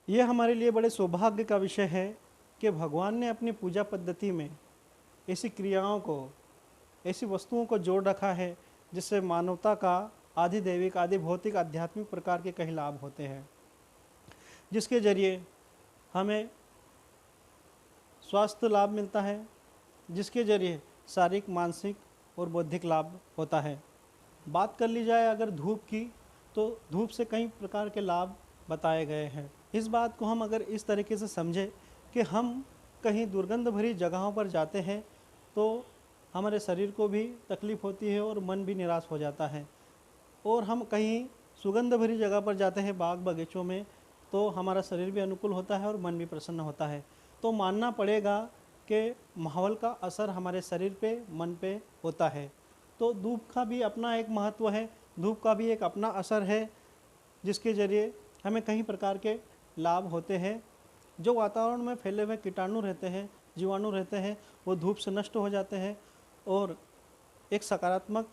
ये हमारे लिए बड़े सौभाग्य का विषय है कि भगवान ने अपनी पूजा पद्धति में ऐसी क्रियाओं को, ऐसी वस्तुओं को जोड़ रखा है जिससे मानवता का आदि दैविक, आदि भौतिक, आध्यात्मिक प्रकार के कई लाभ होते हैं, जिसके जरिए हमें स्वास्थ्य लाभ मिलता है, जिसके जरिए शारीरिक, मानसिक और बौद्धिक लाभ होता है। बात कर ली जाए अगर धूप की, तो धूप से कई प्रकार के लाभ बताए गए हैं। इस बात को हम अगर इस तरीके से समझें कि हम कहीं दुर्गंध भरी जगहों पर जाते हैं तो हमारे शरीर को भी तकलीफ़ होती है और मन भी निराश हो जाता है, और हम कहीं सुगंध भरी जगह पर जाते हैं, बाग बगीचों में, तो हमारा शरीर भी अनुकूल होता है और मन भी प्रसन्न होता है। तो मानना पड़ेगा कि माहौल का असर हमारे शरीर पे, मन पे होता है। तो धूप का भी अपना एक महत्व है, धूप का भी एक अपना असर है, जिसके ज़रिए हमें कई प्रकार के लाभ होते हैं। जो वातावरण में फैले हुए कीटाणु रहते हैं, जीवाणु रहते हैं, वो धूप से नष्ट हो जाते हैं और एक सकारात्मक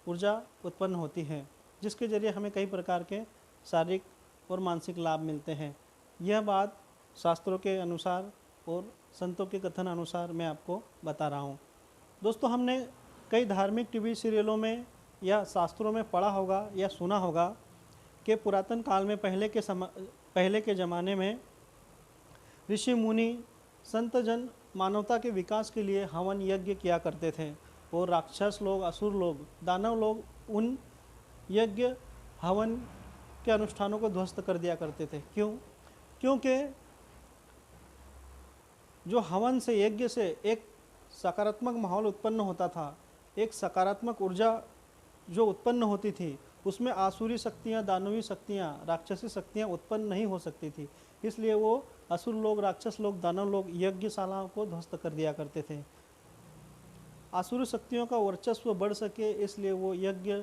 ऊर्जा उत्पन्न होती है, जिसके ज़रिए हमें कई प्रकार के शारीरिक और मानसिक लाभ मिलते हैं। यह बात शास्त्रों के अनुसार और संतों के कथन अनुसार मैं आपको बता रहा हूँ। दोस्तों, हमने कई धार्मिक टीवी सीरियलों में या शास्त्रों में पढ़ा होगा या सुना होगा कि पुरातन काल में पहले के ज़माने में ऋषि मुनि, संत जन मानवता के विकास के लिए हवन यज्ञ किया करते थे, और राक्षस लोग, असुर लोग, दानव लोग उन यज्ञ हवन के अनुष्ठानों को ध्वस्त कर दिया करते थे। क्यों? क्योंकि जो हवन से, यज्ञ से एक सकारात्मक माहौल उत्पन्न होता था, एक सकारात्मक ऊर्जा जो उत्पन्न होती थी, उसमें आसुरी शक्तियाँ, दानवी शक्तियाँ, राक्षसी शक्तियाँ उत्पन्न नहीं हो सकती थी। इसलिए वो असुर लोग, राक्षस लोग, दानव लोग यज्ञशालाओं को ध्वस्त कर दिया करते थे। आसुरी शक्तियों का वर्चस्व बढ़ सके इसलिए वो यज्ञ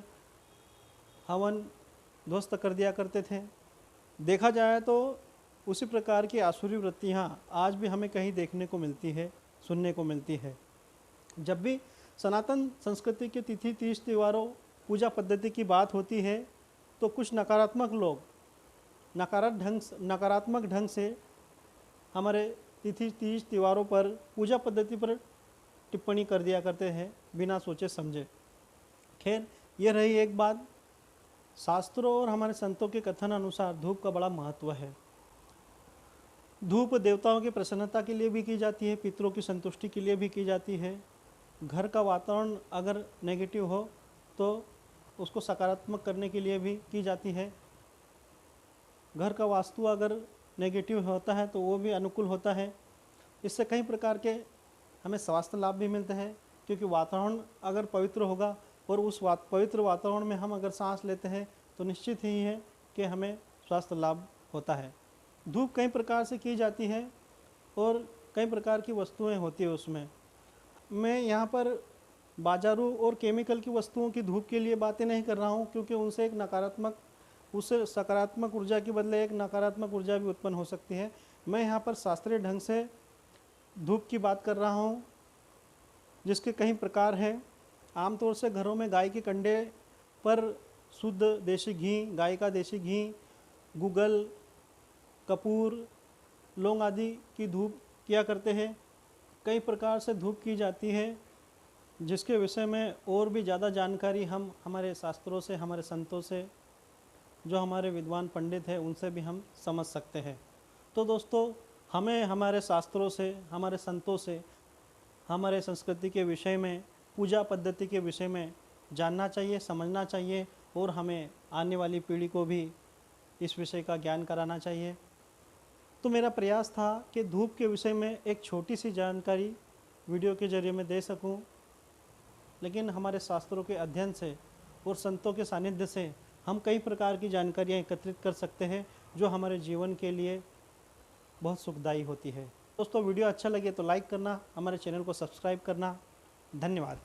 हवन ध्वस्त कर दिया करते थे। देखा जाए तो उसी प्रकार की आसुरी वृत्तियाँ आज भी हमें कहीं देखने को मिलती है, सुनने को मिलती है। जब भी सनातन संस्कृति के तिथि, तीज, त्योहारों, पूजा पद्धति की बात होती है तो कुछ नकारात्मक लोग नकारात्मक ढंग से हमारे तिथि, तीज, त्योहारों पर, पूजा पद्धति पर टिप्पणी कर दिया करते हैं बिना सोचे समझे। खैर, ये रही एक बात। शास्त्रों और हमारे संतों के कथन अनुसार धूप का बड़ा महत्व है। धूप देवताओं की प्रसन्नता के लिए भी की जाती है, पितरों की संतुष्टि के लिए भी की जाती है। घर का वातावरण अगर नेगेटिव हो तो उसको सकारात्मक करने के लिए भी की जाती है। घर का वास्तु अगर नेगेटिव होता है तो वो भी अनुकूल होता है। इससे कई प्रकार के हमें स्वास्थ्य लाभ भी मिलते हैं, क्योंकि वातावरण अगर पवित्र होगा और उस पवित्र वातावरण में हम अगर सांस लेते हैं तो निश्चित ही है कि हमें स्वास्थ्य लाभ होता है। धूप कई प्रकार से की जाती है और कई प्रकार की वस्तुएं होती है उसमें। मैं यहाँ पर बाजारू और केमिकल की वस्तुओं की धूप के लिए बातें नहीं कर रहा हूँ, क्योंकि उससे सकारात्मक ऊर्जा के बदले एक नकारात्मक ऊर्जा भी उत्पन्न हो सकती है। मैं यहाँ पर शास्त्रीय ढंग से धूप की बात कर रहा हूँ, जिसके कई प्रकार हैं। आमतौर से घरों में गाय के कंडे पर शुद्ध देसी घी, गाय का देसी घी, गूगल, कपूर, लौंग आदि की धूप किया करते हैं। कई प्रकार से धूप की जाती है, जिसके विषय में और भी ज़्यादा जानकारी हम हमारे शास्त्रों से, हमारे संतों से, जो हमारे विद्वान पंडित हैं, उनसे भी हम समझ सकते हैं। तो दोस्तों, हमें हमारे शास्त्रों से, हमारे संतों से, हमारे संस्कृति के विषय में, पूजा पद्धति के विषय में जानना चाहिए, समझना चाहिए, और हमें आने वाली पीढ़ी को भी इस विषय का ज्ञान कराना चाहिए। तो मेरा प्रयास था कि धूप के विषय में एक छोटी सी जानकारी वीडियो के जरिए मैं दे सकूं, लेकिन हमारे शास्त्रों के अध्ययन से और संतों के सानिध्य से हम कई प्रकार की जानकारियाँ एकत्रित कर सकते हैं, जो हमारे जीवन के लिए बहुत सुखदायी होती है। दोस्तों, वीडियो अच्छा लगे तो लाइक करना, हमारे चैनल को सब्सक्राइब करना। धन्यवाद।